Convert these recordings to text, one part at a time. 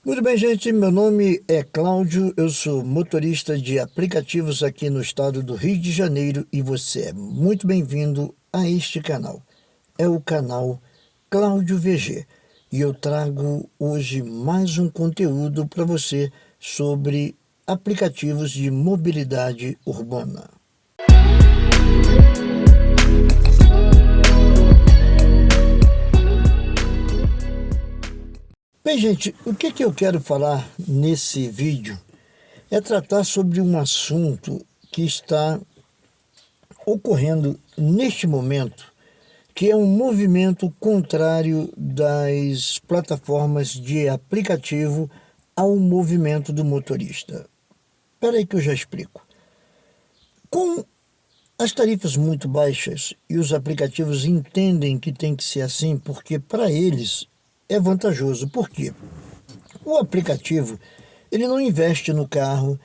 Muito bem, gente. Meu nome é Cláudio, eu sou motorista de aplicativos aqui no estado do Rio de Janeiro e você é muito bem-vindo a este canal. É o canal Cláudio VG e eu trago hoje mais um conteúdo para você sobre aplicativos de mobilidade urbana. Bem, gente, o que eu quero falar nesse vídeo é tratar sobre um assunto que está ocorrendo neste momento, que é um movimento contrário das plataformas de aplicativo ao movimento do motorista. Espera aí que eu já explico. Com as tarifas muito baixas, e os aplicativos entendem que tem que ser assim, porque para eles é vantajoso. Por quê? O aplicativo, ele não investe no carro,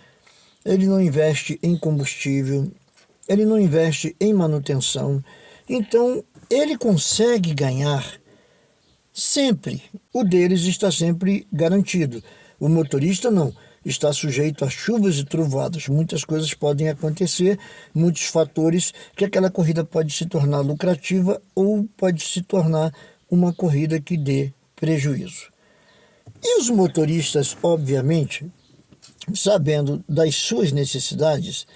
ele não investe em combustível, ele não investe em manutenção. Então, ele consegue ganhar sempre. O deles está sempre garantido. O motorista não. Está sujeito a chuvas e trovoadas. Muitas coisas podem acontecer, muitos fatores que aquela corrida pode se tornar lucrativa ou pode se tornar uma corrida que dê prejuízo. E os motoristas, obviamente, sabendo das suas necessidades,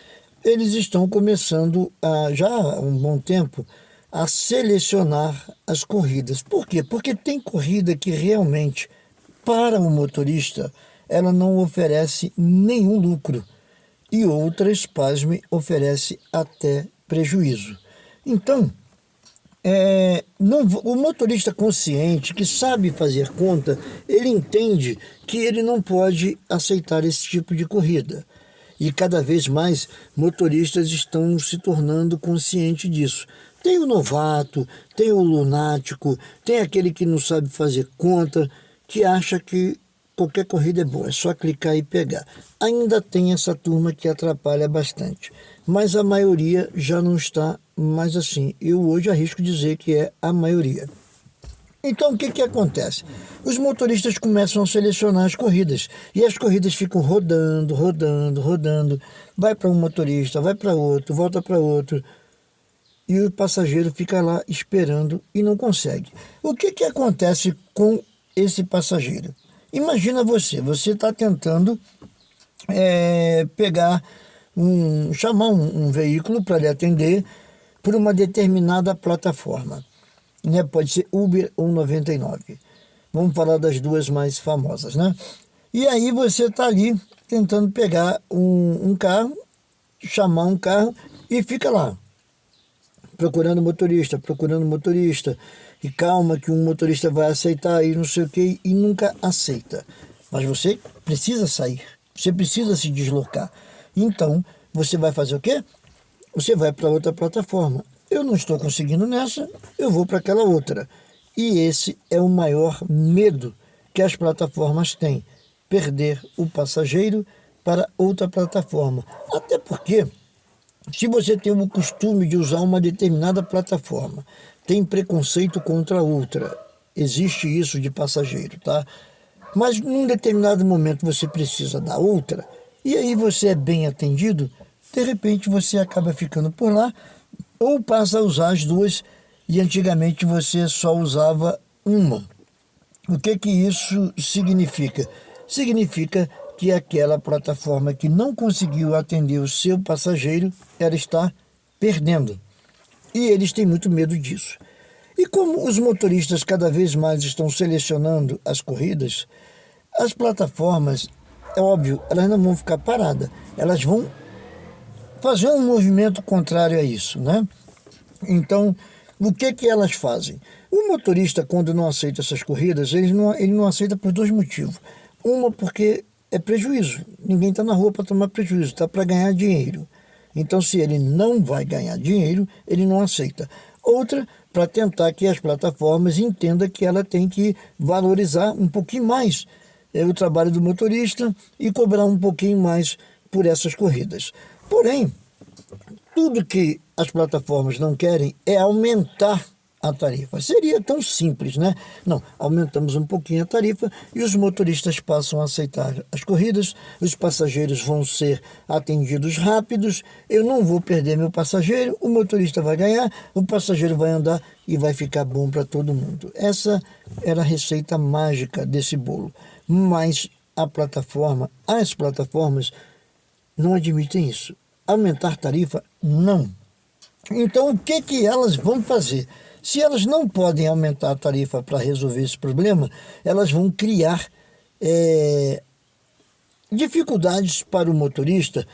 eles estão começando, já há um bom tempo, a selecionar as corridas. Por quê? Porque tem corrida que realmente, para o motorista, ela não oferece nenhum lucro. E outras, pasme, oferece até prejuízo. Então, o motorista consciente, que sabe fazer conta, ele entende que ele não pode aceitar esse tipo de corrida. E cada vez mais motoristas estão se tornando conscientes disso. Tem o novato, tem o lunático, tem aquele que não sabe fazer conta, que acha que qualquer corrida é boa, é só clicar e pegar. Ainda tem essa turma que atrapalha bastante, mas a maioria já não está mais assim. Eu hoje arrisco dizer que é a maioria. Então, o que acontece? Os motoristas começam a selecionar as corridas, e as corridas ficam rodando, vai para um motorista, vai para outro, volta para outro, e o passageiro fica lá esperando e não consegue. O que acontece com esse passageiro? Imagina você está tentando chamar um veículo para lhe atender por uma determinada plataforma. Né? Pode ser Uber ou 99. Vamos falar das duas mais famosas, né? E aí você está ali tentando pegar um carro, chamar um carro e fica lá, procurando motorista, e calma que um motorista vai aceitar e não sei o que, e nunca aceita. Mas você precisa sair, você precisa se deslocar. Então, você vai fazer o quê? Você vai para outra plataforma. Eu não estou conseguindo nessa, eu vou para aquela outra. E esse é o maior medo que as plataformas têm, perder o passageiro para outra plataforma. Até porque, se você tem o costume de usar uma determinada plataforma, tem preconceito contra outra, existe isso de passageiro, tá? Mas num determinado momento você precisa da outra, e aí você é bem atendido, de repente você acaba ficando por lá, ou passa a usar as duas, e antigamente você só usava uma. O que isso significa? Significa que aquela plataforma que não conseguiu atender o seu passageiro, ela está perdendo. E eles têm muito medo disso. E como os motoristas cada vez mais estão selecionando as corridas, as plataformas, é óbvio, elas não vão ficar paradas, elas vão fazer um movimento contrário a isso, né? Então, o que elas fazem? O motorista, quando não aceita essas corridas, ele não aceita por dois motivos. Uma, porque é prejuízo. Ninguém está na rua para tomar prejuízo, está para ganhar dinheiro. Então, se ele não vai ganhar dinheiro, ele não aceita. Outra, para tentar que as plataformas entendam que ela tem que valorizar um pouquinho mais o trabalho do motorista e cobrar um pouquinho mais por essas corridas. Porém, tudo que as plataformas não querem é aumentar a tarifa. Seria tão simples, né? Não, aumentamos um pouquinho a tarifa e os motoristas passam a aceitar as corridas, os passageiros vão ser atendidos rápidos, eu não vou perder meu passageiro, o motorista vai ganhar, o passageiro vai andar e vai ficar bom para todo mundo. Essa era a receita mágica desse bolo. Mas as plataformas não admitem isso. Aumentar tarifa, não. Então, o que elas vão fazer? Se elas não podem aumentar a tarifa para resolver esse problema, elas vão criar dificuldades para o motorista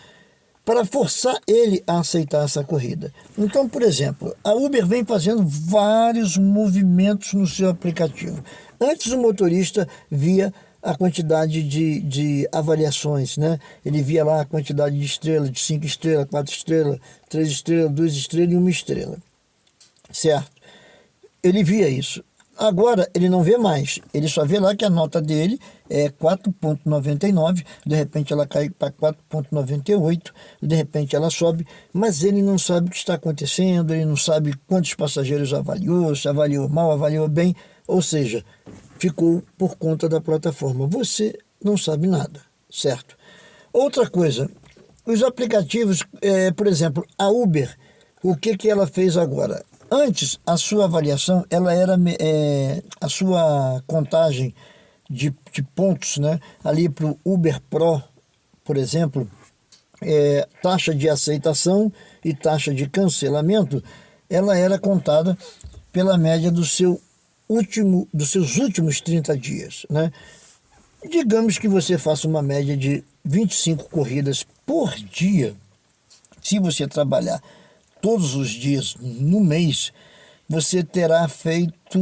para forçar ele a aceitar essa corrida. Então, por exemplo, a Uber vem fazendo vários movimentos no seu aplicativo. Antes, o motorista via a quantidade de avaliações, né? Ele via lá a quantidade de estrelas, de 5 estrelas, 4 estrelas, 3 estrelas, 2 estrelas e 1 estrela. Certo? Ele via isso. Agora, ele não vê mais. Ele só vê lá que a nota dele é 4,99, de repente ela cai para 4,98, de repente ela sobe, mas ele não sabe o que está acontecendo, ele não sabe quantos passageiros avaliou, se avaliou mal, avaliou bem, ou seja, ficou por conta da plataforma. Você não sabe nada, certo? Outra coisa, os aplicativos, por exemplo, a Uber, o que ela fez agora? Antes, a sua avaliação, ela era a sua contagem de pontos, né? Ali para o Uber Pro, por exemplo, taxa de aceitação e taxa de cancelamento, ela era contada pela média dos seus últimos 30 dias, né? Digamos que você faça uma média de 25 corridas por dia. Se você trabalhar todos os dias no mês, você terá feito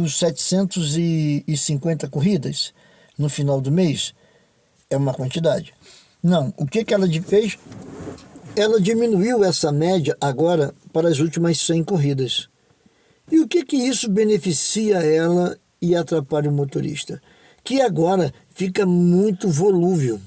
750 corridas no final do mês. É uma quantidade. Não, o que ela fez? Ela diminuiu essa média agora para as últimas 100 corridas. E o que isso beneficia ela e atrapalha o motorista? Que agora fica muito volúvel.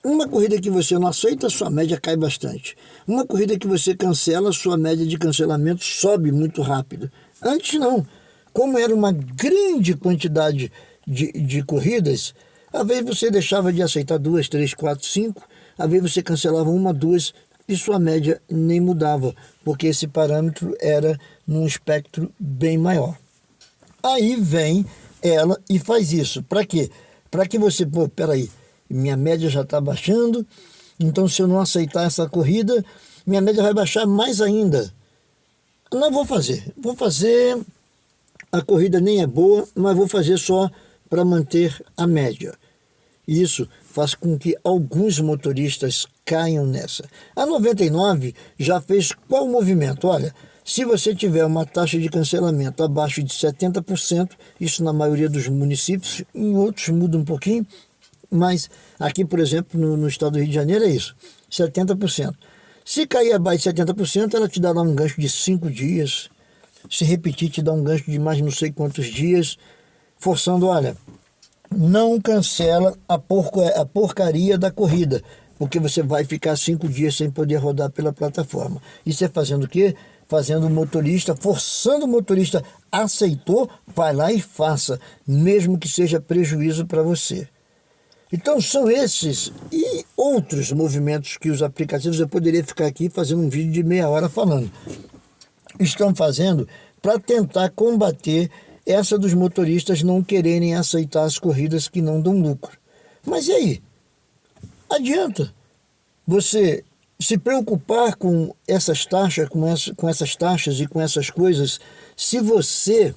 Uma corrida que você não aceita, sua média cai bastante. Uma corrida que você cancela, sua média de cancelamento sobe muito rápido. Antes não. Como era uma grande quantidade de corridas, às vezes você deixava de aceitar 2, 3, 4, 5, às vezes você cancelava 1, 2 e sua média nem mudava, porque esse parâmetro era num espectro bem maior. Aí vem ela e faz isso. Para quê? Para que você, peraí, minha média já está baixando, então se eu não aceitar essa corrida, minha média vai baixar mais ainda. Não vou fazer. Vou fazer, a corrida nem é boa, mas vou fazer só para manter a média. Isso faz com que alguns motoristas caiam nessa. A 99 já fez qual movimento? Olha, se você tiver uma taxa de cancelamento abaixo de 70%, isso na maioria dos municípios, em outros muda um pouquinho, mas aqui, por exemplo, no estado do Rio de Janeiro é isso, 70%. Se cair abaixo de 70%, ela te dará um gancho de 5 dias. Se repetir, te dá um gancho de mais não sei quantos dias, forçando, olha, não cancela a porcaria da corrida, porque você vai ficar 5 dias sem poder rodar pela plataforma. Isso é fazendo o quê? Fazendo o motorista, forçando o motorista, aceitou, vai lá e faça, mesmo que seja prejuízo para você. Então são esses e outros movimentos que os aplicativos, eu poderia ficar aqui fazendo um vídeo de meia hora falando, estão fazendo para tentar combater essa dos motoristas não quererem aceitar as corridas que não dão lucro. Mas e aí? Adianta você se preocupar com essas taxas, com essas taxas e com essas coisas, se você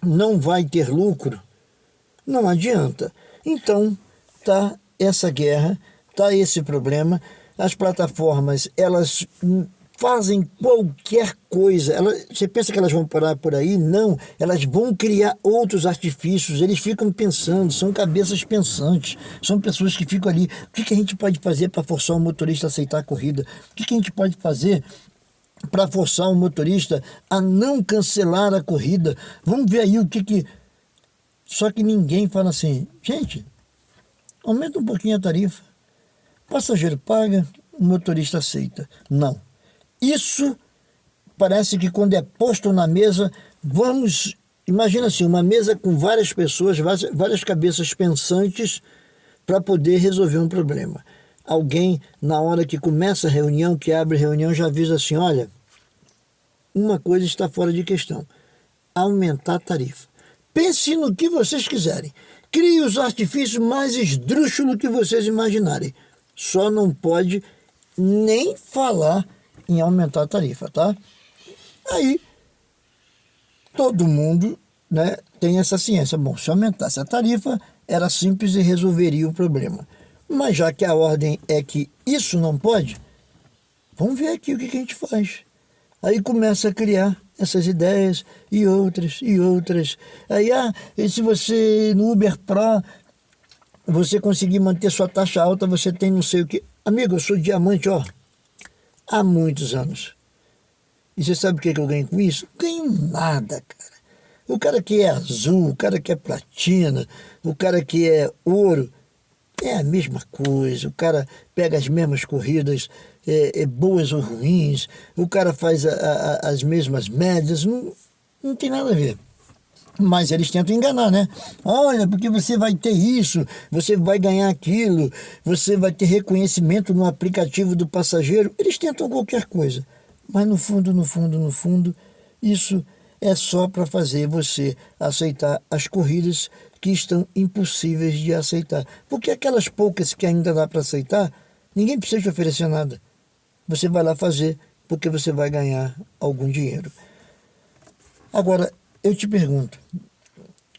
não vai ter lucro? Não adianta. Então, tá essa guerra, tá esse problema. As plataformas, elas fazem qualquer coisa. Você pensa que elas vão parar por aí? Não, elas vão criar outros artifícios. Eles ficam pensando, são cabeças pensantes, são pessoas que ficam ali. O que a gente pode fazer para forçar o motorista a aceitar a corrida? O que a gente pode fazer para forçar o motorista a não cancelar a corrida? Vamos ver aí o que... Só que ninguém fala assim, gente, aumenta um pouquinho a tarifa. O passageiro paga, o motorista aceita. Não. Isso parece que quando é posto na mesa, Vamos, imagina assim, uma mesa com várias pessoas, várias cabeças pensantes para poder resolver um problema. Alguém, na hora que começa a reunião, que abre a reunião, já avisa assim, olha, uma coisa está fora de questão, aumentar a tarifa. Pense no que vocês quiserem. Crie os artifícios mais esdrúxulos que vocês imaginarem. Só não pode nem falar em aumentar a tarifa, tá? Aí, todo mundo, né, tem essa ciência. Bom, se aumentasse a tarifa, era simples e resolveria o problema. Mas já que a ordem é que isso não pode, vamos ver aqui o que a gente faz. Aí começa a criar essas ideias e outras e outras. Aí, e se você no Uber Pro, você conseguir manter sua taxa alta, você tem não sei o quê. Amigo, eu sou diamante, há muitos anos. E você sabe o que eu ganho com isso? Ganho nada, cara. O cara que é azul, o cara que é platina, o cara que é ouro, é a mesma coisa. O cara pega as mesmas corridas, boas ou ruins, o cara faz as mesmas médias, não tem nada a ver. Mas eles tentam enganar, né? Olha, porque você vai ter isso, você vai ganhar aquilo, você vai ter reconhecimento no aplicativo do passageiro. Eles tentam qualquer coisa. Mas no fundo, no fundo, no fundo, isso é só para fazer você aceitar as corridas que estão impossíveis de aceitar. Porque aquelas poucas que ainda dá para aceitar, ninguém precisa te oferecer nada. Você vai lá fazer porque você vai ganhar algum dinheiro. Agora, eu te pergunto,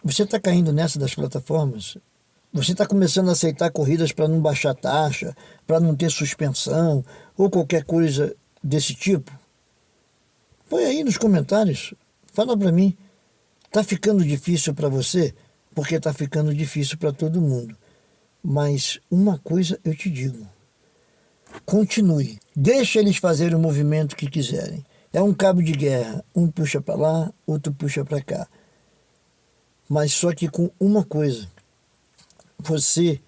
você está caindo nessa das plataformas? Você está começando a aceitar corridas para não baixar taxa, para não ter suspensão ou qualquer coisa desse tipo? Põe aí nos comentários, fala para mim. Está ficando difícil para você? Porque está ficando difícil para todo mundo. Mas uma coisa eu te digo, continue, deixa eles fazerem o movimento que quiserem. É um cabo de guerra, um puxa para lá, outro puxa para cá. Mas só que com uma coisa, você,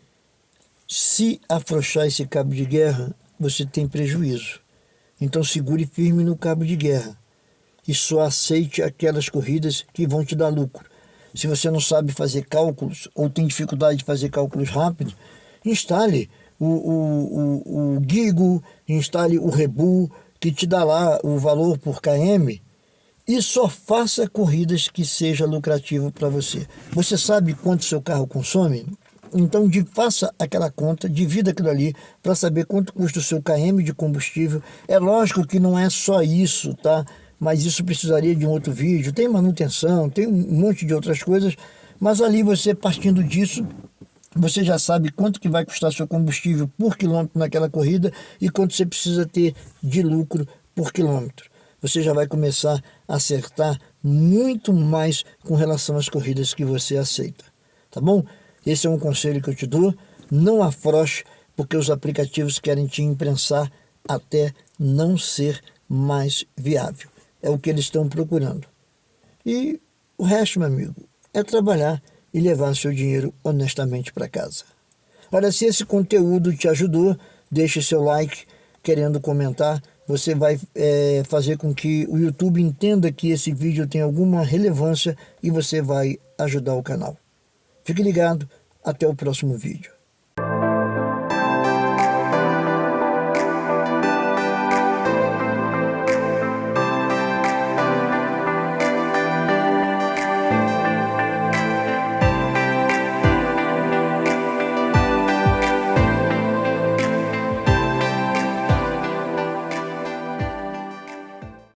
se afrouxar esse cabo de guerra, você tem prejuízo. Então segure firme no cabo de guerra e só aceite aquelas corridas que vão te dar lucro. Se você não sabe fazer cálculos ou tem dificuldade de fazer cálculos rápidos, instale o Gigo, instale o Rebu, que te dá lá o valor por km, e só faça corridas que seja lucrativo para você. Você sabe quanto seu carro consome? Então faça aquela conta, divida aquilo ali para saber quanto custa o seu km de combustível. É lógico que não é só isso, tá? Mas isso precisaria de um outro vídeo. Tem manutenção, tem um monte de outras coisas, mas ali você, partindo disso, você já sabe quanto que vai custar seu combustível por quilômetro naquela corrida e quanto você precisa ter de lucro por quilômetro. Você já vai começar a acertar muito mais com relação às corridas que você aceita. Tá bom? Esse é um conselho que eu te dou. Não afrouxe, porque os aplicativos querem te imprensar até não ser mais viável. É o que eles estão procurando. E o resto, meu amigo, é trabalhar e levar seu dinheiro honestamente para casa. Olha, se esse conteúdo te ajudou, deixe seu like, querendo comentar. Você vai fazer com que o YouTube entenda que esse vídeo tem alguma relevância e você vai ajudar o canal. Fique ligado, até o próximo vídeo.